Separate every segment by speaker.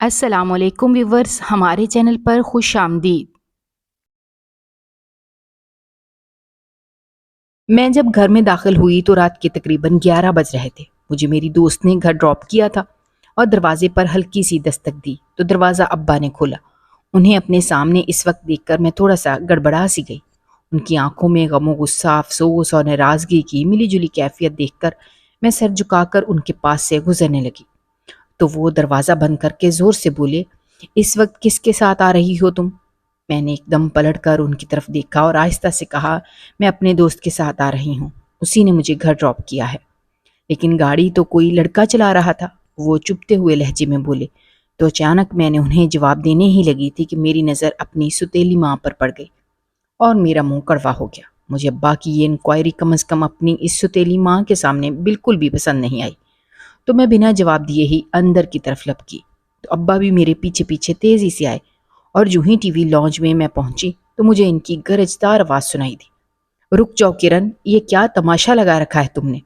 Speaker 1: السلام علیکم ویورز، ہمارے چینل پر خوش آمدید۔ میں جب گھر میں داخل ہوئی تو رات کے تقریباً 11 بج رہے تھے۔ مجھے میری دوست نے گھر ڈراپ کیا تھا اور دروازے پر ہلکی سی دستک دی تو دروازہ ابا نے کھولا۔ انہیں اپنے سامنے اس وقت دیکھ کر میں تھوڑا سا گڑبڑا سی گئی۔ ان کی آنکھوں میں غم و غصہ، افسوس اور ناراضگی کی ملی جلی کیفیت دیکھ کر میں سر جھکا کر ان کے پاس سے گزرنے لگی تو وہ دروازہ بند کر کے زور سے بولے، اس وقت کس کے ساتھ آ رہی ہو تم؟ میں نے ایک دم پلٹ کر ان کی طرف دیکھا اور آہستہ سے کہا، میں اپنے دوست کے ساتھ آ رہی ہوں، اسی نے مجھے گھر ڈراپ کیا ہے۔ لیکن گاڑی تو کوئی لڑکا چلا رہا تھا، وہ چپتے ہوئے لہجے میں بولے۔ تو اچانک میں نے انہیں جواب دینے ہی لگی تھی کہ میری نظر اپنی ستیلی ماں پر پڑ گئی اور میرا منہ کڑوا ہو گیا۔ مجھے ابا کی یہ انکوائری کم از کم اپنی اس ستیلی ماں کے سامنے بالکل بھی پسند نہیں آئی، تو میں بنا جواب دیے ہی اندر کی طرف لپکی تو ابا بھی میرے پیچھے پیچھے تیزی سے آئے اور جو ہی ٹی وی لانچ میں پہنچی تو مجھے ان کی گرجدار آواز سنائی دی، رک جاؤ کرن، یہ کیا تماشا لگا رکھا ہے تم نے؟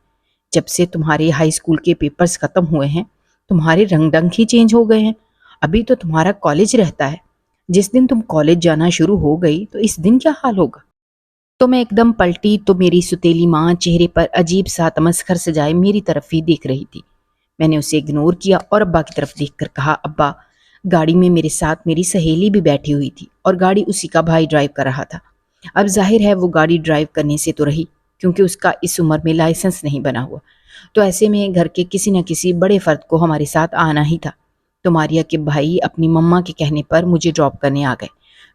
Speaker 1: جب سے تمہارے ہائی اسکول کے پیپرز ختم ہوئے ہیں تمہارے رنگ ڈنگ ہی چینج ہو گئے ہیں۔ ابھی تو تمہارا کالج رہتا ہے، جس دن تم کالج جانا شروع ہو گئی تو اس دن کیا حال ہوگا؟ تو میں ایک دم پلٹی تو میری ستیلی ماں چہرے پر عجیب سا تمسخر سجائے میری طرف ہی دیکھ رہی تھی۔ میں نے اسے اگنور کیا اور ابا کی طرف دیکھ کر کہا، ابا، گاڑی میں میرے ساتھ میری سہیلی بھی بیٹھی ہوئی تھی اور گاڑی اسی کا بھائی ڈرائیو کر رہا تھا۔ اب ظاہر ہے وہ گاڑی ڈرائیو کرنے سے تو رہی کیونکہ اس کا اس عمر میں لائسنس نہیں بنا ہوا، تو ایسے میں گھر کے کسی نہ کسی بڑے فرد کو ہمارے ساتھ آنا ہی تھا۔ تو ماریا کے بھائی اپنی مما کے کہنے پر مجھے ڈراپ کرنے آ گئے،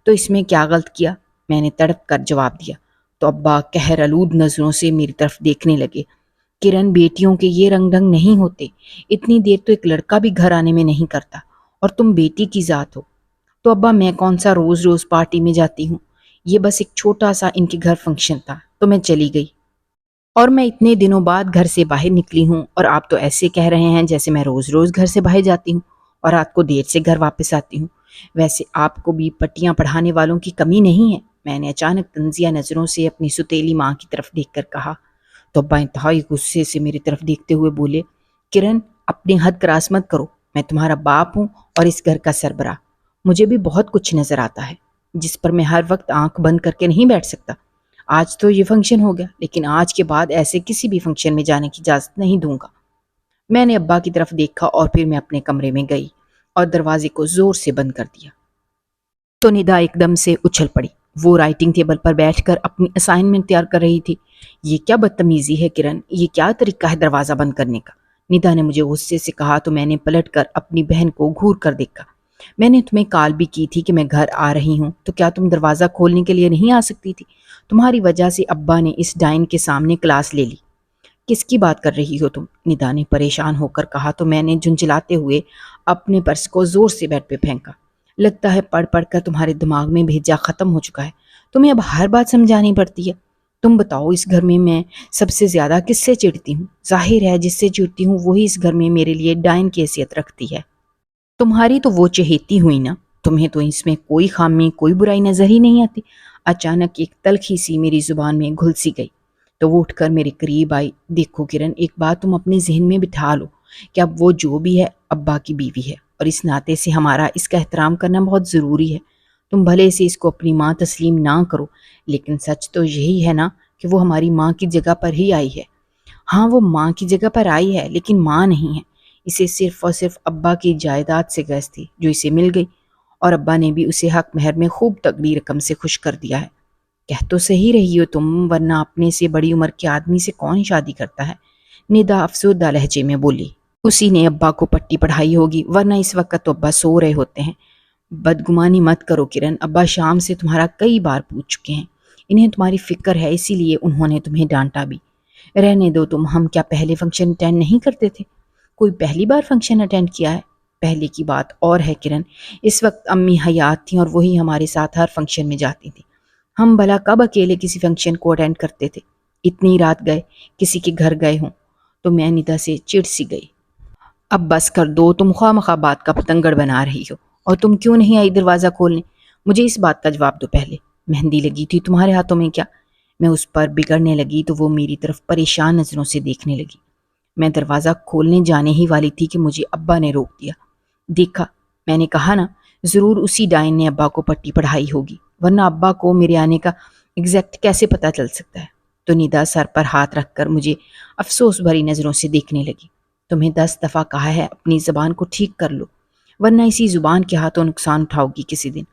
Speaker 1: تو اس میں کیا غلط کیا؟ میں نے تڑپ کر جواب دیا تو ابا قہر آلود نظروں سے میری طرف دیکھنے لگے۔ کرن، بیٹیوں کے یہ رنگ ڈھنگ نہیں ہوتے، اتنی دیر تو ایک لڑکا بھی گھر آنے میں نہیں کرتا، اور تم بیٹی کی ذات ہو۔ تو ابا میں کون سا روز روز پارٹی میں جاتی ہوں، یہ بس ایک چھوٹا سا ان کے گھر فنکشن تھا تو میں چلی گئی، اور میں اتنے دنوں بعد گھر سے باہر نکلی ہوں اور آپ تو ایسے کہہ رہے ہیں جیسے میں روز روز گھر سے باہر جاتی ہوں اور رات کو دیر سے گھر واپس آتی ہوں۔ ویسے آپ کو بھی پٹیاں پڑھانے والوں کی کمی نہیں ہے، میں نے اچانک طنزیہ نظروں سے اپنی ستیلی ماں کی طرف دیکھ کر کہا تو ابا انتہائی غصے سے میری طرف دیکھتے ہوئے بولے، کرن، اپنی حد کراس مت کرو، میں تمہارا باپ ہوں اور اس گھر کا سربراہ، مجھے بھی بہت کچھ نظر آتا ہے جس پر میں ہر وقت آنکھ بند کر کے نہیں بیٹھ سکتا۔ آج تو یہ فنکشن ہو گیا، لیکن آج کے بعد ایسے کسی بھی فنکشن میں جانے کی اجازت نہیں دوں گا۔ میں نے ابا کی طرف دیکھا اور پھر میں اپنے کمرے میں گئی اور دروازے کو زور سے بند کر دیا تو ندا ایک دم سے اچھل پڑی۔ وہ رائٹنگ ٹیبل پر بیٹھ کر اپنی اسائنمنٹ تیار کر رہی تھی۔ یہ کیا بدتمیزی ہے کرن، یہ کیا طریقہ ہے دروازہ بند کرنے کا؟ ندا نے مجھے غصے سے کہا تو میں نے پلٹ کر اپنی بہن کو گھور کر دیکھا۔ میں نے تمہیں کال بھی کی تھی کہ میں گھر آ رہی ہوں، تو کیا تم دروازہ کھولنے کے لیے نہیں آ سکتی تھی؟ تمہاری وجہ سے ابا نے اس ڈائن کے سامنے کلاس لے لی۔ کس کی بات کر رہی ہو تم؟ ندا نے پریشان ہو کر کہا تو میں نے جھنجھلاتے ہوئے اپنے پرس کو زور سے بیڈ پہ پھینکا۔ لگتا ہے پڑھ پڑھ کر تمہارے دماغ میں بھیجا ختم ہو چکا ہے، تمہیں اب ہر بات سمجھانی پڑتی ہے۔ تم بتاؤ، اس گھر میں سب سے زیادہ کس سے چڑھتی ہوں؟ ظاہر ہے جس سے چڑھتی ہوں وہی اس گھر میں میرے لیے ڈائن کی حیثیت رکھتی ہے۔ تمہاری تو وہ چہیتی ہوئی نا، تمہیں تو اس میں کوئی خامی کوئی برائی نظر ہی نہیں آتی۔ اچانک ایک تلخی سی میری زبان میں گھل سی گئی تو وہ اٹھ کر میرے قریب آئی۔ دیکھو کرن، ایک بات تم اپنے ذہن میں بٹھا لو کہ اب وہ جو بھی ہے ابا کی بیوی ہے، اور اس ناطے سے ہمارا اس کا احترام کرنا بہت ضروری ہے۔ تم بھلے سے اس کو اپنی ماں تسلیم نہ کرو، لیکن سچ تو یہی ہے نا کہ وہ ہماری ماں کی جگہ پر ہی آئی ہے۔ ہاں، وہ ماں کی جگہ پر آئی ہے لیکن ماں نہیں ہے، اسے صرف اور صرف ابا کی جائیداد سے گیس تھی جو اسے مل گئی، اور ابا نے بھی اسے حق مہر میں خوب تگڑی رقم سے خوش کر دیا ہے۔ کہہ تو صحیح رہی ہو تم، ورنہ اپنے سے بڑی عمر کے آدمی سے کون شادی کرتا ہے؟ ندا افسردہ لہجے میں بولی۔ اسی نے ابا کو پٹی پڑھائی ہوگی، ورنہ اس وقت تو ابا سو رہے ہوتے ہیں۔ بدگمانی مت کرو کرن، ابا شام سے تمہارا کئی بار پوچھ چکے ہیں، انہیں تمہاری فکر ہے، اسی لیے انہوں نے تمہیں ڈانٹا بھی۔ رہنے دو تم، ہم کیا پہلے فنکشن اٹینڈ نہیں کرتے تھے؟ کوئی پہلی بار فنکشن اٹینڈ کیا ہے؟ پہلے کی بات اور ہے کرن، اس وقت امی حیات تھیں اور وہی ہمارے ساتھ ہر فنکشن میں جاتی تھیں۔ ہم بھلا کب اکیلے کسی فنکشن کو اٹینڈ کرتے تھے؟ اتنی رات گئے کسی کے گھر گئے ہوں؟ تو میں ندا سے چڑ سی گئی۔ اب بس کر دو، تم خواہ مخواہ بات کا پتنگڑ بنا رہی ہو، اور تم کیوں نہیں آئی دروازہ کھولنے؟ مجھے اس بات کا جواب دو پہلے، مہندی لگی تھی تمہارے ہاتھوں میں کیا؟ میں اس پر بگڑنے لگی تو وہ میری طرف پریشان نظروں سے دیکھنے لگی۔ میں دروازہ کھولنے جانے ہی والی تھی کہ مجھے ابا نے روک دیا۔ دیکھا، میں نے کہا نا، ضرور اسی ڈائن نے ابا کو پٹی پڑھائی ہوگی، ورنہ ابا کو میرے آنے کا ایگزیکٹ کیسے پتہ چل سکتا ہے؟ تو ندا سر پر ہاتھ رکھ کر مجھے افسوس بھری نظروں سے دیکھنے لگی۔ تمہیں 10 دفعہ کہا ہے اپنی زبان کو ٹھیک کر لو، ورنہ اسی زبان کے ہاتھوں نقصان اٹھاؤ گی کسی دن۔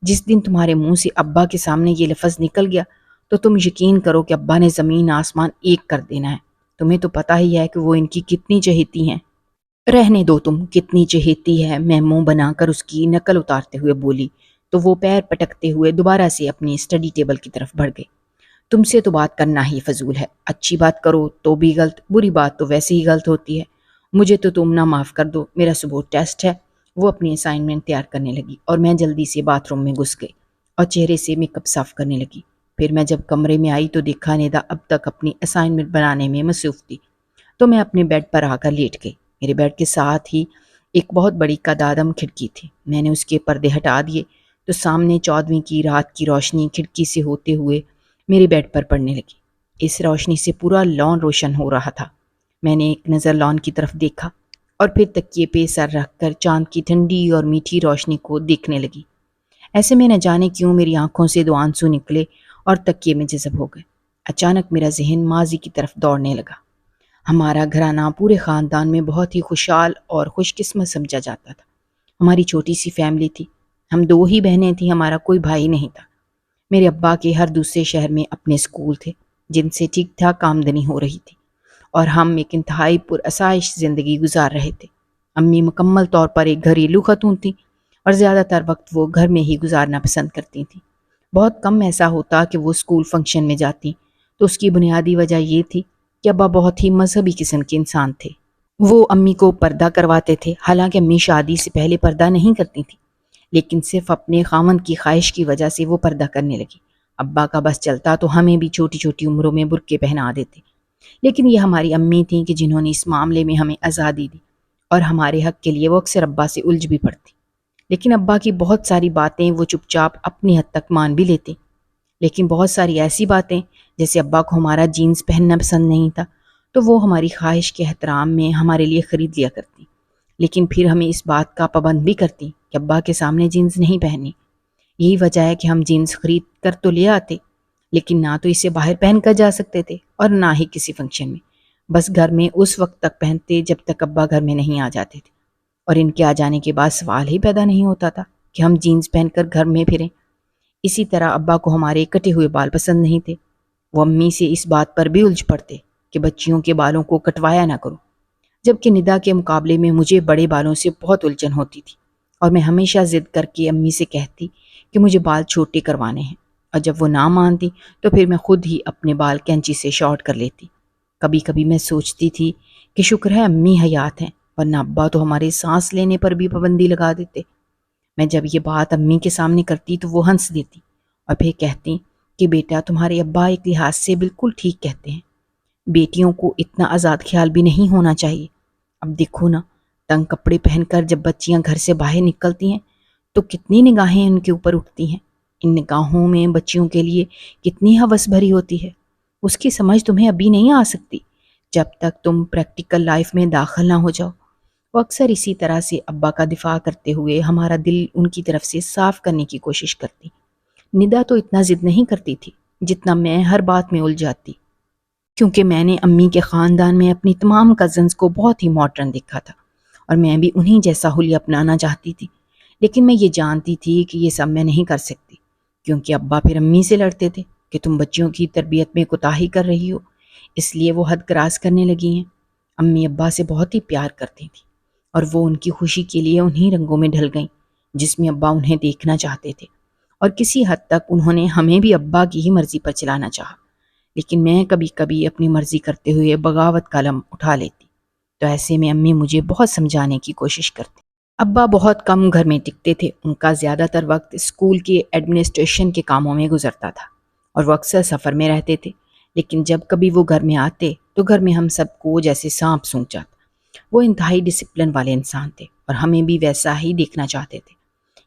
Speaker 1: جس دن تمہارے منہ سے ابا کے سامنے یہ لفظ نکل گیا تو تم یقین کرو کہ ابا نے زمین آسمان ایک کر دینا ہے۔ تمہیں تو پتہ ہی ہے کہ وہ ان کی کتنی چہیتی ہیں۔ رہنے دو، تم کتنی چہیتی ہے، میں منہ بنا کر اس کی نقل اتارتے ہوئے بولی تو وہ پیر پٹکتے ہوئے دوبارہ سے اپنی اسٹڈی ٹیبل کی طرف بڑھ گئی۔ تم سے تو بات کرنا ہی فضول ہے، اچھی بات کرو تو بھی غلط، بری بات تو ویسے ہی غلط ہوتی ہے۔ مجھے تو تم نہ معاف کر دو، میرا صبح ٹیسٹ ہے۔ وہ اپنی اسائنمنٹ تیار کرنے لگی اور میں جلدی سے باتھ روم میں گھس گئی اور چہرے سے میک اپ صاف کرنے لگی۔ پھر میں جب کمرے میں آئی تو دیکھا ندا اب تک اپنی اسائنمنٹ بنانے میں مصروف تھی، تو میں اپنے بیڈ پر آ کر لیٹ گئی۔ میرے بیڈ کے ساتھ ہی ایک بہت بڑی قدادم کھڑکی تھی۔ میں نے اس کے پردے ہٹا دیے تو سامنے 14ویں کی رات کی روشنی کھڑکی سے ہوتے ہوئے میرے بیڈ پر پڑنے لگی۔ اس روشنی سے پورا لان روشن ہو رہا تھا۔ میں نے ایک نظر لان کی طرف دیکھا اور پھر تکیے پہ سر رکھ کر چاند کی ٹھنڈی اور میٹھی روشنی کو دیکھنے لگی۔ ایسے میں نہ جانے کیوں میری آنکھوں سے 2 آنسو نکلے اور تکیے میں جذب ہو گئے۔ اچانک میرا ذہن ماضی کی طرف دوڑنے لگا۔ ہمارا گھرانہ پورے خاندان میں بہت ہی خوشحال اور خوش قسمت سمجھا جاتا تھا۔ ہماری چھوٹی سی فیملی تھی، ہم 2 ہی بہنیں تھیں، ہمارا کوئی بھائی نہیں تھا۔ میرے ابا کے ہر دوسرے شہر میں اپنے اسکول تھے جن سے ٹھیک ٹھاک آمدنی ہو رہی تھی، اور ہم ایک انتہائی پرآسائش زندگی گزار رہے تھے۔ امی مکمل طور پر ایک گھریلو خاتون تھیں اور زیادہ تر وقت وہ گھر میں ہی گزارنا پسند کرتی تھیں۔ بہت کم ایسا ہوتا کہ وہ اسکول فنکشن میں جاتی، تو اس کی بنیادی وجہ یہ تھی کہ ابا بہت ہی مذہبی قسم کے انسان تھے۔ وہ امی کو پردہ کرواتے تھے، حالانکہ امی شادی سے پہلے پردہ نہیں کرتی تھی، لیکن صرف اپنے خاوند کی خواہش کی وجہ سے وہ پردہ کرنے لگی۔ ابا کا بس چلتا تو ہمیں بھی چھوٹی چھوٹی عمروں میں برقعے پہنا دیتے، لیکن یہ ہماری امی تھیں کہ جنہوں نے اس معاملے میں ہمیں آزادی دی، اور ہمارے حق کے لیے وہ اکثر ابا سے الجھ بھی پڑتی۔ لیکن ابا کی بہت ساری باتیں وہ چپ چاپ اپنی حد تک مان بھی لیتے، لیکن بہت ساری ایسی باتیں، جیسے ابا کو ہمارا جینز پہننا پسند نہیں تھا تو وہ ہماری خواہش کے احترام میں ہمارے لیے خرید لیا کرتی، لیکن پھر ہمیں اس بات کا پابند بھی کرتی کہ ابا کے سامنے جینز نہیں پہننی۔ یہی وجہ ہے کہ ہم جینز خرید کر تو لے آتے، لیکن نہ تو اسے باہر پہن کر جا سکتے تھے اور نہ ہی کسی فنکشن میں، بس گھر میں اس وقت تک پہنتے جب تک ابا گھر میں نہیں آ جاتے تھے، اور ان کے آ جانے کے بعد سوال ہی پیدا نہیں ہوتا تھا کہ ہم جینز پہن کر گھر میں پھریں۔ اسی طرح ابا کو ہمارے کٹے ہوئے بال پسند نہیں تھے۔ وہ امی سے اس بات پر بھی الجھ پڑتے کہ بچیوں کے بالوں کو کٹوایا نہ کرو، جبکہ ندا کے مقابلے میں مجھے بڑے بالوں سے بہت الجھن ہوتی تھی، اور میں ہمیشہ ضد کر کے امی سے کہتی کہ مجھے بال چھوٹے کروانے ہیں، اور جب وہ نہ مانتی تو پھر میں خود ہی اپنے بال کینچی سے شارٹ کر لیتی۔ کبھی کبھی میں سوچتی تھی کہ شکر ہے امی حیات ہیں، ورنہ ابا تو ہمارے سانس لینے پر بھی پابندی لگا دیتے۔ میں جب یہ بات امی کے سامنے کرتی تو وہ ہنس دیتی اور پھر کہتی کہ بیٹا تمہارے ابا ایک لحاظ سے بالکل ٹھیک کہتے ہیں، بیٹیوں کو اتنا آزاد خیال بھی نہیں ہونا چاہیے۔ اب دیکھو نا، تنگ کپڑے پہن کر جب بچیاں گھر سے باہر نکلتی ہیں تو کتنی نگاہیں ان کے اوپر اٹھتی ہیں۔ ان نگاہوں میں بچیوں کے لیے کتنی ہوس بھری ہوتی ہے، اس کی سمجھ تمہیں ابھی نہیں آ سکتی جب تک تم پریکٹیکل لائف میں داخل نہ ہو جاؤ۔ وہ اکثر اسی طرح سے ابا کا دفاع کرتے ہوئے ہمارا دل ان کی طرف سے صاف کرنے کی کوشش کرتی۔ ندا تو اتنا ضد نہیں کرتی تھی جتنا میں ہر بات میں الجھ جاتی، کیونکہ میں نے امی کے خاندان میں اپنی تمام کزنز کو بہت ہی ماڈرن دیکھا تھا، اور میں بھی انہیں جیسا حلیہ اپنانا چاہتی تھی، لیکن میں یہ جانتی تھی کہ یہ سب میں نہیں کر سکتی، کیونکہ ابا پھر امی سے لڑتے تھے کہ تم بچیوں کی تربیت میں کوتاہی کر رہی ہو، اس لیے وہ حد کراس کرنے لگی ہیں۔ امی ابا سے بہت ہی پیار کرتی تھیں، اور وہ ان کی خوشی کے لیے انہی رنگوں میں ڈھل گئیں جس میں ابا انہیں دیکھنا چاہتے تھے، اور کسی حد تک انہوں نے ہمیں بھی ابا کی ہی مرضی پر چلانا چاہا، لیکن میں کبھی کبھی اپنی مرضی کرتے ہوئے بغاوت کا علم اٹھا لیتی، تو ایسے میں امی مجھے بہت سمجھانے کی کوشش کرتی۔ ابا بہت کم گھر میں ٹکتے تھے، ان کا زیادہ تر وقت اسکول کے ایڈمنسٹریشن کے کاموں میں گزرتا تھا، اور وہ اکثر سفر میں رہتے تھے، لیکن جب کبھی وہ گھر میں آتے تو گھر میں ہم سب کو جیسے سانپ سونچ جاتا۔ وہ انتہائی ڈسپلن والے انسان تھے اور ہمیں بھی ویسا ہی دیکھنا چاہتے تھے۔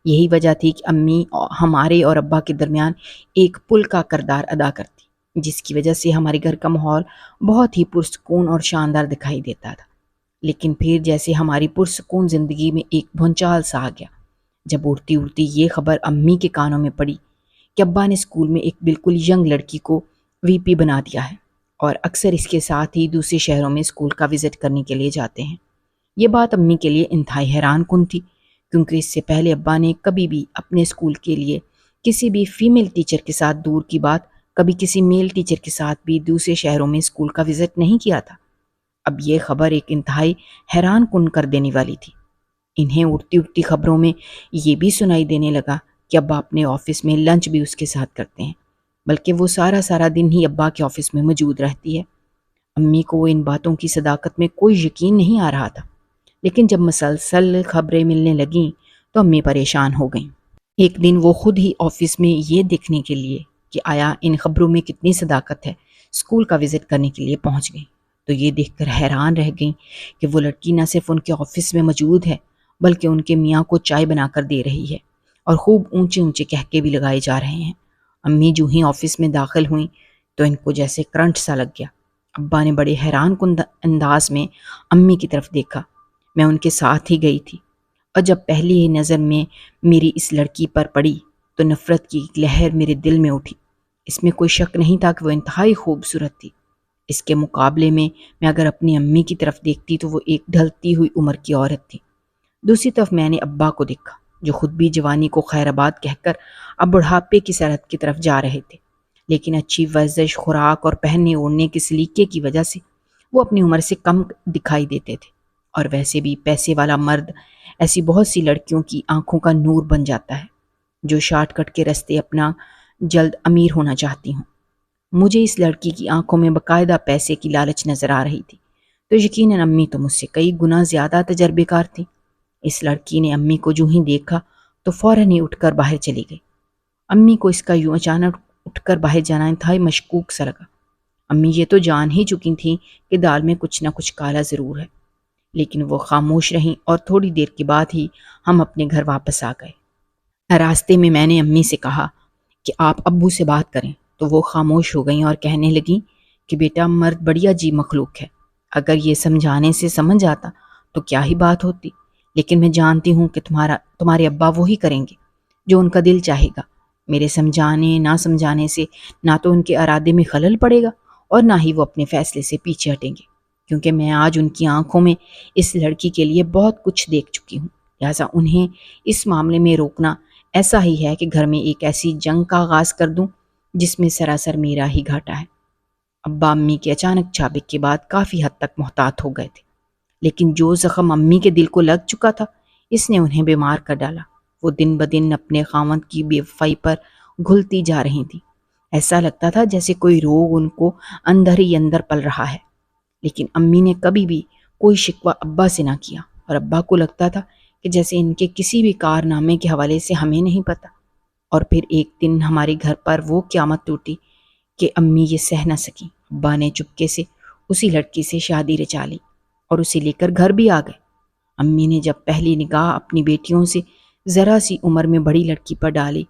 Speaker 1: یہی وجہ تھی کہ امی ہمارے اور ابا کے درمیان ایک پل کا کردار ادا کرتی، جس کی وجہ سے ہمارے گھر کا ماحول بہت ہی پرسکون اور شاندار دکھائی دیتا تھا۔ لیکن پھر جیسے ہماری پرسکون زندگی میں ایک بھونچال سا آ گیا جب اڑتی اڑتی یہ خبر امی کے کانوں میں پڑی کہ ابا نے اسکول میں ایک بالکل ینگ لڑکی کو وی پی بنا دیا ہے اور اکثر اس کے ساتھ ہی دوسرے شہروں میں اسکول کا وزٹ کرنے کے لیے جاتے ہیں۔ یہ بات امی کے لیے انتہائی حیران کن تھی، کیونکہ اس سے پہلے ابا نے کبھی بھی اپنے اسکول کے لیے کسی بھی فیمیل ٹیچر کے ساتھ، دور کی بات کبھی کسی میل ٹیچر کے ساتھ بھی دوسرے شہروں میں اسکول کا وزٹ نہیں کیا تھا۔ اب یہ خبر ایک انتہائی حیران کن کر دینے والی تھی۔ انہیں اڑتی اڑتی خبروں میں یہ بھی سنائی دینے لگا کہ ابا اپنے آفس میں لنچ بھی اس کے ساتھ کرتے ہیں، بلکہ وہ سارا سارا دن ہی ابا کے آفس میں موجود رہتی ہے۔ امی کو ان باتوں کی صداقت میں کوئی یقین نہیں آ رہا تھا، لیکن جب مسلسل خبریں ملنے لگیں تو امی پریشان ہو گئیں۔ ایک دن وہ خود ہی آفس میں یہ دیکھنے کے لیے کہ آیا ان خبروں میں کتنی صداقت ہے، اسکول کا وزٹ کرنے کے لیے پہنچ گئیں، تو یہ دیکھ کر حیران رہ گئیں کہ وہ لڑکی نہ صرف ان کے آفس میں موجود ہے بلکہ ان کے میاں کو چائے بنا کر دے رہی ہے، اور خوب اونچے اونچے کہکے بھی لگائے جا رہے ہیں۔ امی جو ہی آفس میں داخل ہوئیں تو ان کو جیسے کرنٹ سا لگ گیا۔ ابا نے بڑے حیران کن انداز میں امی کی طرف دیکھا۔ میں ان کے ساتھ ہی گئی تھی، اور جب پہلی ہی نظر میں میری اس لڑکی پر پڑی تو نفرت کی ایک لہر میرے دل میں اٹھی۔ اس میں کوئی شک نہیں تھا کہ وہ انتہائی خوبصورت تھی۔ اس کے مقابلے میں اگر اپنی امی کی طرف دیکھتی تو وہ ایک ڈھلتی ہوئی عمر کی عورت تھی۔ دوسری طرف میں نے ابا کو دیکھا، جو خود بھی جوانی کو خیر آباد کہہ کر اب بڑھاپے کی سرحد کی طرف جا رہے تھے، لیکن اچھی ورزش، خوراک اور پہننے اوڑھنے کے سلیقے کی وجہ سے وہ اپنی عمر سے کم دکھائی دیتے تھے۔ اور ویسے بھی پیسے والا مرد ایسی بہت سی لڑکیوں کی آنکھوں کا نور بن جاتا ہے جو شارٹ کٹ کے رستے اپنا جلد امیر ہونا چاہتی ہوں۔ مجھے اس لڑکی کی آنکھوں میں باقاعدہ پیسے کی لالچ نظر آ رہی تھی، تو یقیناً امی تو مجھ سے کئی گنا زیادہ تجربے کار تھی۔ اس لڑکی نے امی کو جو ہی دیکھا تو فوراً ہی اٹھ کر باہر چلی گئی۔ امی کو اس کا یوں اچانک اٹھ کر باہر جانا انتہائی مشکوک سا لگا۔ امی یہ تو جان ہی چکی تھیں کہ دال میں کچھ نہ کچھ کالا ضرور ہے، لیکن وہ خاموش رہیں، اور تھوڑی دیر کے بعد ہی ہم اپنے گھر واپس آ گئے۔ راستے میں میں نے امی سے کہا کہ آپ ابو سے بات کریں، تو وہ خاموش ہو گئیں اور کہنے لگیں کہ بیٹا، مرد بڑی عجیب مخلوق ہے، اگر یہ سمجھانے سے سمجھ آتا تو کیا ہی بات ہوتی، لیکن میں جانتی ہوں کہ تمہارے ابا وہی کریں گے جو ان کا دل چاہے گا۔ میرے سمجھانے نہ سمجھانے سے نہ تو ان کے ارادے میں خلل پڑے گا اور نہ ہی وہ اپنے فیصلے سے پیچھے ہٹیں گے، کیونکہ میں آج ان کی آنکھوں میں اس لڑکی کے لیے بہت کچھ دیکھ چکی ہوں، لہٰذا انہیں اس معاملے میں روکنا ایسا ہی ہے کہ گھر میں ایک ایسی جنگ کا آغاز کر دوں جس میں سراسر میرا ہی گھاٹا ہے۔ ابا امی کے اچانک چابک کے بعد کافی حد تک محتاط ہو گئے تھے، لیکن جو زخم امی کے دل کو لگ چکا تھا اس نے انہیں بیمار کر ڈالا۔ وہ دن بدن اپنے خاوند کی بے وفائی پر گھلتی جا رہی تھی۔ ایسا لگتا تھا جیسے کوئی روگ ان کو اندر ہی اندر پل رہا ہے، لیکن امی نے کبھی بھی کوئی شکوہ ابا سے نہ کیا، اور ابا کو لگتا تھا کہ جیسے ان کے کسی بھی کارنامے کے حوالے سے ہمیں نہیں پتہ۔ اور پھر ایک دن ہمارے گھر پر وہ قیامت ٹوٹی کہ امی یہ سہ نہ سکیں۔ ابا نے چپکے سے اسی لڑکی سے شادی رچا لی اور اسے لے کر گھر بھی آ گئے۔ امی نے جب پہلی نگاہ اپنی بیٹیوں سے ذرا سی عمر میں بڑی لڑکی پر ڈالی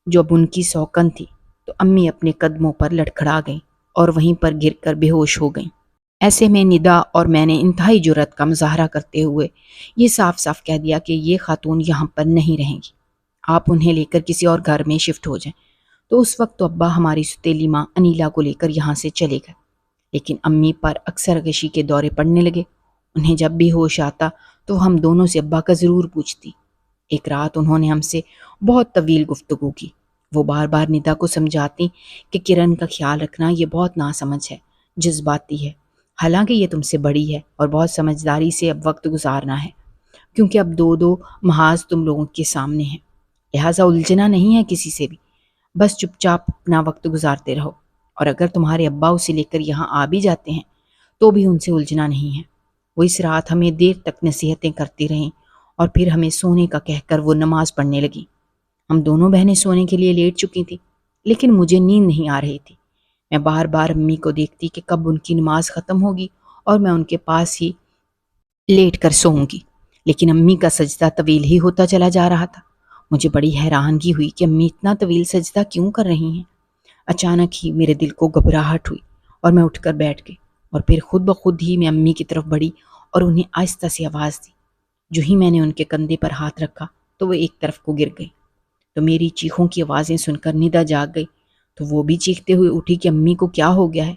Speaker 1: جو اب ان کی سوکن تھی، تو امی اپنے قدموں پر لڑکھڑا گئیں اور وہیں پر گر کر بے ہوش ہو گئیں۔ ایسے میں ندا اور میں نے انتہائی جرأت کا مظاہرہ کرتے ہوئے یہ صاف صاف کہہ دیا کہ یہ خاتون یہاں پر نہیں رہیں گی، آپ انہیں لے کر کسی اور گھر میں شفٹ ہو جائیں۔ تو اس وقت تو ابا ہماری ستیلی ماں انیلا کو لے کر یہاں سے چلے گئے، لیکن امی پر اکثر غشی کے دورے پڑنے لگے۔ انہیں جب بھی ہوش آتا تو وہ ہم دونوں سے ابا کا ضرور پوچھتی۔ ایک رات انہوں نے ہم سے بہت طویل گفتگو کی۔ وہ بار بار ندا کو سمجھاتی کہ کرن کا خیال رکھنا یہ بہت ناسمجھ ہے، جذباتی ہے، حالانکہ یہ تم سے بڑی ہے اور بہت سمجھداری سے اب وقت گزارنا ہے، کیونکہ اب دو محاذ تم لوگوں کے سامنے ہیں، لہٰذا الجھنا نہیں ہے کسی سے بھی، بس چپ چاپ اپنا وقت گزارتے رہو، اور اگر تمہارے ابا اسے لے کر یہاں آ بھی جاتے ہیں تو بھی ان سے الجھنا نہیں ہے۔ وہ اس رات ہمیں دیر تک نصیحتیں کرتی رہیں اور پھر ہمیں سونے کا کہہ کر وہ نماز پڑھنے لگی۔ ہم دونوں بہنیں سونے کے لیے لیٹ چکی تھیں، لیکن مجھے نیند نہیں آ رہی تھی۔ میں بار بار امی کو دیکھتی کہ کب ان کی نماز ختم ہوگی اور میں ان کے پاس ہی لیٹ کر سوؤں گی، لیکن امی کا سجدہ طویل ہی ہوتا چلا جا رہا تھا۔ مجھے بڑی حیرانگی ہوئی کہ امی اتنا طویل سجدہ کیوں کر رہی ہیں۔ اچانک ہی میرے دل کو گھبراہٹ ہوئی اور میں اٹھ کر بیٹھ گئی، اور پھر خود بخود ہی میں امی کی طرف بڑھی اور انہیں آہستہ سے آواز دی۔ جو ہی میں نے ان کے کندھے پر ہاتھ رکھا تو وہ ایک طرف کو گر گئی۔ تو میری چیخوں کی آوازیں سن کر ندا جاگ گئی، تو وہ بھی چیختے ہوئے اٹھی کہ امی کو کیا ہو گیا ہے،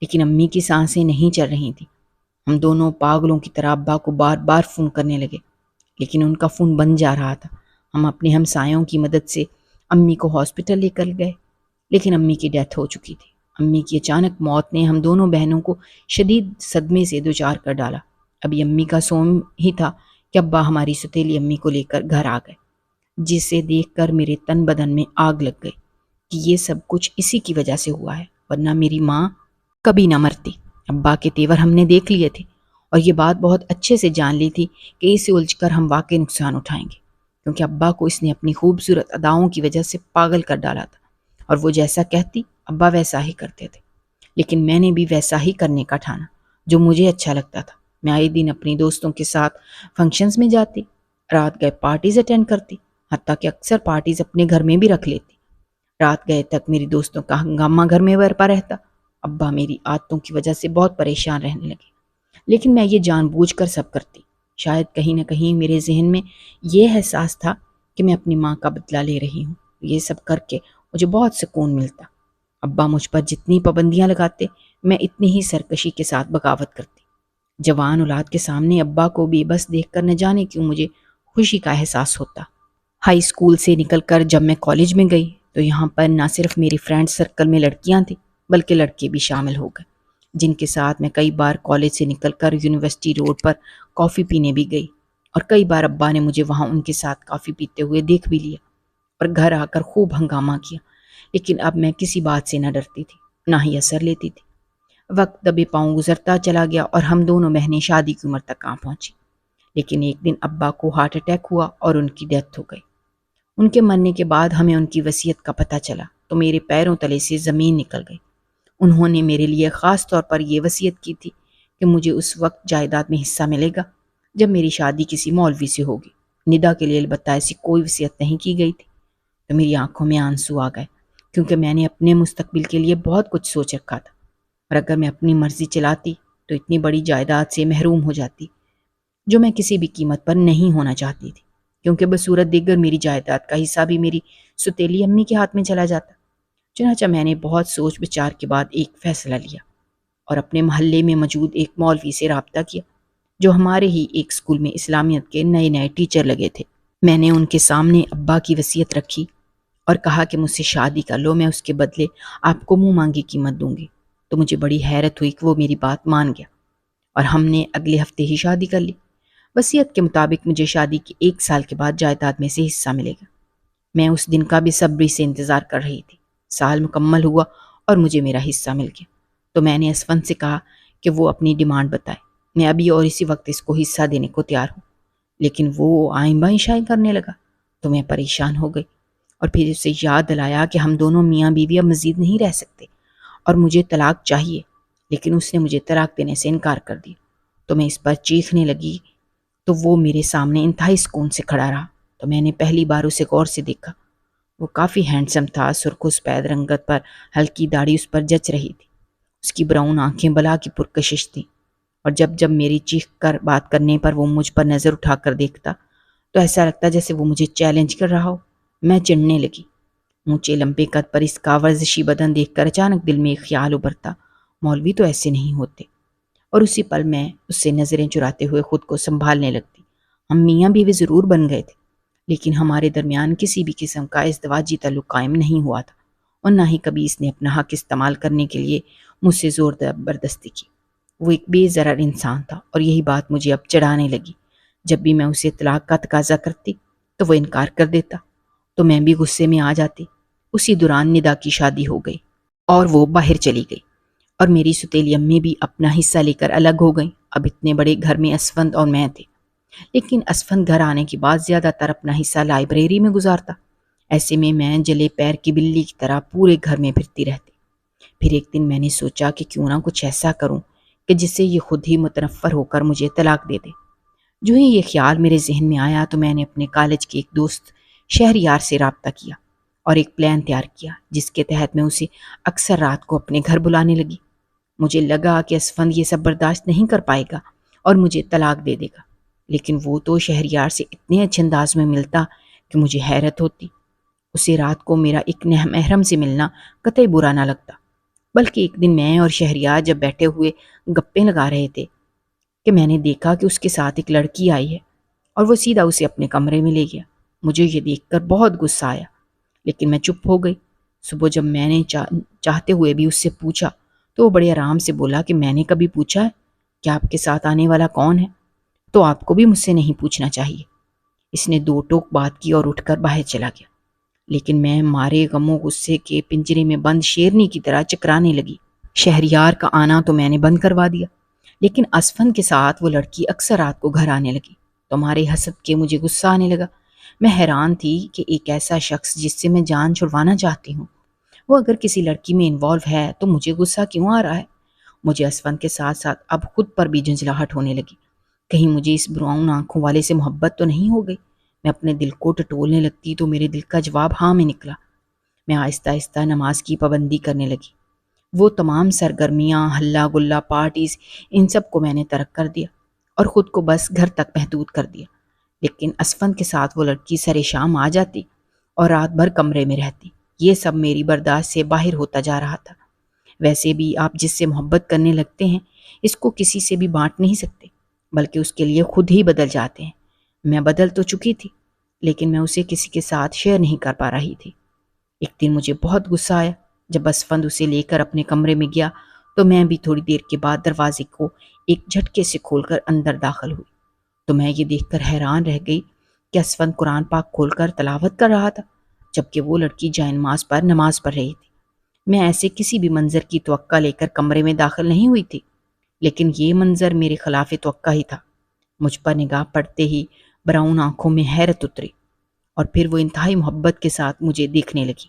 Speaker 1: لیکن امی کی سانسیں نہیں چل رہی تھیں۔ ہم دونوں پاگلوں کی طرح ابا کو بار بار فون کرنے لگے، لیکن ان کا فون بند جا رہا تھا۔ ہم اپنے ہمسایوں کی مدد سے امی کو ہاسپٹل لے کر گئے، لیکن امی کی ڈیتھ ہو چکی تھی۔ امی کی اچانک موت نے ہم دونوں بہنوں کو شدید صدمے سے دوچار کر ڈالا۔ ابھی امی کا سوم ہی تھا کہ ابا ہماری ستیلی امی کو لے کر گھر آ گئے، جسے دیکھ کر میرے تن بدن میں آگ لگ گئی کہ یہ سب کچھ اسی کی وجہ سے ہوا ہے، ورنہ میری ماں کبھی نہ مرتی۔ ابا کے تیور ہم نے دیکھ لیے تھے اور یہ بات بہت اچھے سے جان لی تھی کہ اسے الجھ کر ہم واقعی نقصان اٹھائیں گے، کیونکہ ابا کو اس نے اپنی خوبصورت اداؤں کی وجہ سے پاگل کر ڈالا تھا، اور وہ جیسا کہتی ابا ویسا ہی کرتے تھے۔ لیکن میں نے بھی ویسا ہی کرنے کا ٹھانا جو مجھے اچھا لگتا تھا۔ میں آئے دن اپنی دوستوں کے ساتھ فنکشنز میں جاتی، رات گئے پارٹیز اٹینڈ کرتی، حتیٰ کہ اکثر پارٹیز اپنے گھر میں بھی رکھ لیتی۔ رات گئے تک میری دوستوں کا ہنگامہ گھر میں برپا رہتا۔ ابا میری عادتوں کی وجہ سے بہت پریشان رہنے لگے، لیکن میں یہ جان بوجھ کر سب کرتی۔ شاید کہیں نہ کہیں میرے ذہن میں یہ احساس تھا کہ میں اپنی ماں کا بدلہ لے رہی ہوں۔ یہ سب کر کے مجھے بہت سکون ملتا۔ ابا مجھ پر جتنی پابندیاں لگاتے، میں اتنی ہی سرکشی کے ساتھ بغاوت کرتی۔ جوان اولاد کے سامنے ابا کو بے بس دیکھ کر نہ جانے کیوں مجھے خوشی کا احساس ہوتا۔ ہائی اسکول سے نکل کر جب میں کالج میں گئی تو یہاں پر نہ صرف میری فرینڈ سرکل میں لڑکیاں تھیں بلکہ لڑکے بھی شامل ہو گئے، جن کے ساتھ میں کئی بار کالج سے نکل کر یونیورسٹی روڈ پر کافی پینے بھی گئی، اور کئی بار ابا نے مجھے وہاں ان کے ساتھ کافی پیتے ہوئے دیکھ بھی لیا اور گھر آ کر خوب ہنگامہ کیا۔ لیکن اب میں کسی بات سے نہ ڈرتی تھی، نہ ہی اثر لیتی تھی۔ وقت دبے پاؤں گزرتا چلا گیا اور ہم دونوں بہنیں شادی کی عمر تک آ پہنچی، لیکن ایک دن ابا کو ہارٹ اٹیک ہوا اور ان کی ڈیتھ ہو گئی۔ ان کے مرنے کے بعد ہمیں ان کی وصیت کا پتہ چلا تو میرے پیروں تلے سے زمین نکل گئی۔ انہوں نے میرے لیے خاص طور پر یہ وصیت کی تھی کہ مجھے اس وقت جائیداد میں حصہ ملے گا جب میری شادی کسی مولوی سے ہوگی۔ ندا کے لیے البتہ ایسی کوئی وصیت نہیں کی گئی تھی۔ تو میری آنکھوں میں آنسو آ گئے، کیونکہ میں نے اپنے مستقبل کے لیے بہت کچھ سوچ رکھا تھا، اور اگر میں اپنی مرضی چلاتی تو اتنی بڑی جائیداد سے محروم ہو جاتی، جو میں کسی بھی قیمت پر نہیں ہونا چاہتی تھی، کیونکہ بصورت دیگر میری جائیداد کا حصہ بھی میری ستیلی امی کے ہاتھ میں چلا جاتا۔ چنانچہ میں نے بہت سوچ بچار کے بعد ایک فیصلہ لیا اور اپنے محلے میں موجود ایک مولوی سے رابطہ کیا، جو ہمارے ہی ایک اسکول میں اسلامیت کے نئے نئے ٹیچر لگے تھے۔ میں نے ان کے سامنے ابا کی وصیت رکھی اور کہا کہ مجھ سے شادی کر لو، میں اس کے بدلے آپ کو منہ مانگی قیمت دوں گی۔ تو مجھے بڑی حیرت ہوئی کہ وہ میری بات مان گیا، اور ہم نے اگلے ہفتے ہی شادی کر لی۔ وصیت کے مطابق مجھے شادی کے 1 سال کے بعد جائیداد میں سے حصہ ملے گا۔ میں اس دن کا بے صبری سے انتظار کر رہی تھی۔ سال مکمل ہوا اور مجھے میرا حصہ مل گیا، تو میں نے اسفند سے کہا کہ وہ اپنی ڈیمانڈ بتائے، میں ابھی اور اسی وقت اس کو حصہ دینے کو تیار ہوں۔ لیکن وہ آئیں بائیں شائیں کرنے لگا، تو میں پریشان ہو گئی، اور پھر اسے یاد دلایا کہ ہم دونوں میاں بیوی اب مزید نہیں رہ سکتے اور مجھے طلاق چاہیے، لیکن اس نے مجھے طلاق دینے سے انکار کر دیا۔ تو میں اس پر چیخنے لگی تو وہ میرے سامنے انتہائی سکون سے کھڑا رہا۔ تو میں نے پہلی بار اسے غور سے دیکھا۔ وہ کافی ہینڈسم تھا، سرخ و سفید رنگت پر ہلکی داڑھی اس پر جچ رہی تھی، اس کی براؤن آنکھیں بلا کی پرکشش تھیں، اور جب میری چیخ کر بات کرنے پر وہ مجھ پر نظر اٹھا کر دیکھتا تو ایسا لگتا جیسے وہ مجھے چیلنج کر رہا ہو۔ میں چڑھنے لگی۔ اونچے لمبے قد پر اس کا ورزشی بدن دیکھ کر اچانک دل میں ایک خیال ابھرتا، مولوی تو ایسے نہیں ہوتے، اور اسی پل میں اس سے نظریں چراتے ہوئے خود کو سنبھالنے لگتی۔ ہم میاں بیوی ضرور بن گئے تھے، لیکن ہمارے درمیان کسی بھی قسم کا ازدواجی تعلق قائم نہیں ہوا تھا، اور نہ ہی کبھی اس نے اپنا حق استعمال کرنے کے لیے مجھ سے زور زبردستی کی۔ وہ ایک بے ضرر انسان تھا، اور یہی بات مجھے اب چڑھانے لگی۔ جب بھی میں اسے طلاق کا تقاضا کرتی تو وہ انکار کر دیتا، تو میں بھی غصے میں آ جاتی۔ اسی دوران ندا کی شادی ہو گئی اور وہ باہر چلی گئی، اور میری ستیلی امی بھی اپنا حصہ لے کر الگ ہو گئیں۔ اب اتنے بڑے گھر میں اسفند اور میں تھے، لیکن اسفند گھر آنے کے بعد زیادہ تر اپنا حصہ لائبریری میں گزارتا۔ ایسے میں جلے پیر کی بلی کی طرح پورے گھر میں پھرتی رہتی۔ پھر ایک دن میں نے سوچا کہ کیوں نہ کچھ ایسا کروں کہ جس سے یہ خود ہی متنفر ہو کر مجھے طلاق دے دے۔ جو ہی یہ خیال میرے ذہن میں آیا تو میں نے اپنے کالج کے ایک دوست شہریار سے رابطہ کیا اور ایک پلان تیار کیا، جس کے تحت میں اسے اکثر رات کو اپنے گھر بلانے لگی۔ مجھے لگا کہ اسفند یہ سب برداشت نہیں کر پائے گا اور مجھے طلاق دے دے گا، لیکن وہ تو شہریار سے اتنے اچھے انداز میں ملتا کہ مجھے حیرت ہوتی۔ اسے رات کو میرا ایک محرم سے ملنا قطعی برا نہ لگتا، بلکہ ایک دن میں اور شہریار جب بیٹھے ہوئے گپیں لگا رہے تھے کہ میں نے دیکھا کہ اس کے ساتھ ایک لڑکی آئی ہے اور وہ سیدھا اسے اپنے کمرے میں لے گیا۔ مجھے یہ دیکھ کر بہت غصہ آیا، لیکن میں چپ ہو گئی۔ صبح جب میں نے چاہتے ہوئے بھی اس سے پوچھا تو وہ بڑے آرام سے بولا کہ میں نے کبھی پوچھا ہے کہ آپ کے ساتھ آنے والا کون ہے؟ تو آپ کو بھی مجھ سے نہیں پوچھنا چاہیے۔ اس نے دو ٹوک بات کی اور اٹھ کر باہر چلا گیا، لیکن میں مارے غم و غصے کے پنجرے میں بند شیرنی کی طرح چکرانے لگی۔ شہریار کا آنا تو میں نے بند کروا دیا، لیکن اسفند کے ساتھ وہ لڑکی اکثر رات کو گھر آنے لگی۔ تمہارے حسد کے مجھے غصہ آنے لگا۔ میں حیران تھی کہ ایک ایسا شخص جس سے میں جان چھڑوانا چاہتی ہوں، وہ اگر کسی لڑکی میں انوالو ہے تو مجھے غصہ کیوں آ رہا ہے؟ مجھے اسفند کے ساتھ ساتھ اب خود پر بھی جھنجھلاہٹ ہونے لگی۔ کہیں مجھے اس براؤن آنکھوں والے سے محبت تو نہیں ہو گئی؟ میں اپنے دل کو ٹٹولنے لگتی تو میرے دل کا جواب ہاں میں نکلا۔ میں آہستہ آہستہ نماز کی پابندی کرنے لگی۔ وہ تمام سرگرمیاں، ہلا گلا، پارٹیز، ان سب کو میں نے ترک کر دیا اور خود کو بس گھر تک محدود کر دیا۔ لیکن اسفند کے ساتھ وہ لڑکی سر شام آ جاتی اور رات بھر کمرے میں رہتی۔ یہ سب میری برداشت سے باہر ہوتا جا رہا تھا۔ ویسے بھی آپ جس سے محبت کرنے لگتے ہیں اس کو کسی سے بھی بانٹ نہیں سکتے، بلکہ اس کے لیے خود ہی بدل جاتے ہیں۔ میں بدل تو چکی تھی، لیکن میں اسے کسی کے ساتھ شیئر نہیں کر پا رہی تھی۔ ایک دن مجھے بہت غصہ آیا جب اسفند اسے لے کر اپنے کمرے میں گیا تو میں بھی تھوڑی دیر کے بعد دروازے کو ایک جھٹکے سے کھول کر اندر داخل ہوئی۔ تو میں یہ دیکھ کر حیران رہ گئی کہ اسفند قرآن پاک کھول کر تلاوت کر رہا تھا، جبکہ وہ لڑکی جائے نماز پر نماز پڑھ رہی تھی۔ میں ایسے کسی بھی منظر کی توقع لے کر کمرے میں داخل نہیں ہوئی تھی، لیکن یہ منظر میرے خلاف توقع ہی تھا۔ مجھ پر نگاہ پڑتے ہی براؤن آنکھوں میں حیرت اتری اور پھر وہ انتہائی محبت کے ساتھ مجھے دیکھنے لگی۔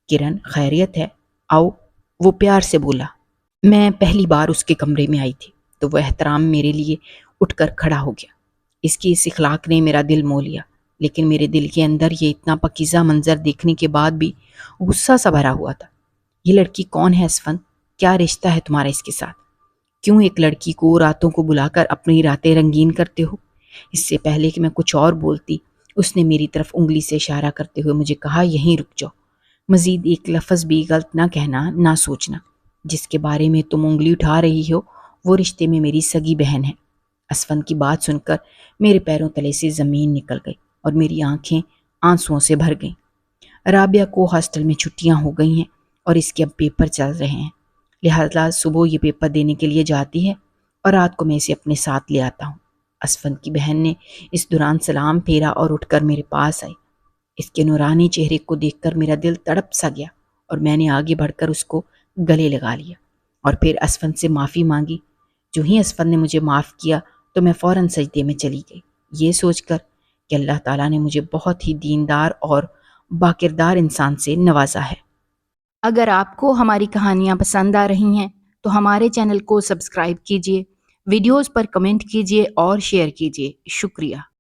Speaker 1: کرن، خیریت ہے؟ آؤ، وہ پیار سے بولا۔ میں پہلی بار اس کے کمرے میں آئی تھی تو وہ احترام میرے لیے اٹھ کر کھڑا ہو گیا۔ اس کی اس اخلاق نے میرا دل مو لیا، لیکن میرے دل کے اندر یہ اتنا پاکیزہ منظر دیکھنے کے بعد بھی غصہ سا بھرا ہوا تھا۔ یہ لڑکی کون ہے اسفند؟ کیا رشتہ ہے تمہارا اس کے ساتھ؟ کیوں ایک لڑکی کو راتوں کو بلا کر اپنی راتیں رنگین کرتے ہو؟ اس سے پہلے کہ میں کچھ اور بولتی، اس نے میری طرف انگلی سے اشارہ کرتے ہوئے مجھے کہا، یہیں رک جاؤ، مزید ایک لفظ بھی غلط نہ کہنا، نہ سوچنا۔ جس کے بارے میں تم انگلی اٹھا رہی ہو وہ رشتے میں میری سگی بہن ہے۔ اسفند کی بات سن کر میرے پیروں تلے سے زمین نکل گئی اور میری آنکھیں آنسوؤں سے بھر گئیں۔ رابعہ کو ہاسٹل میں چھٹیاں ہو گئی ہیں اور اس کے اب پیپر چل رہے ہیں، لہذا صبح یہ پیپر دینے کے لیے جاتی ہے اور رات کو میں اسے اپنے ساتھ لے آتا ہوں۔ اسفند کی بہن نے اس دوران سلام پھیرا اور اٹھ کر میرے پاس آئی۔ اس کے نورانی چہرے کو دیکھ کر میرا دل تڑپ سا گیا اور میں نے آگے بڑھ کر اس کو گلے لگا لیا اور پھر اسفند سے معافی مانگی۔ جو ہی اسفند نے مجھے معاف کیا تو میں فوراً سجدے میں چلی گئی، یہ سوچ کر کہ اللہ تعالیٰ نے مجھے بہت ہی دیندار اور باکردار انسان سے نوازا ہے۔ اگر آپ کو ہماری کہانیاں پسند آ رہی ہیں تو ہمارے چینل کو سبسکرائب کیجیے، ویڈیوز پر کمنٹ کیجیے اور شیئر کیجیے۔ شکریہ۔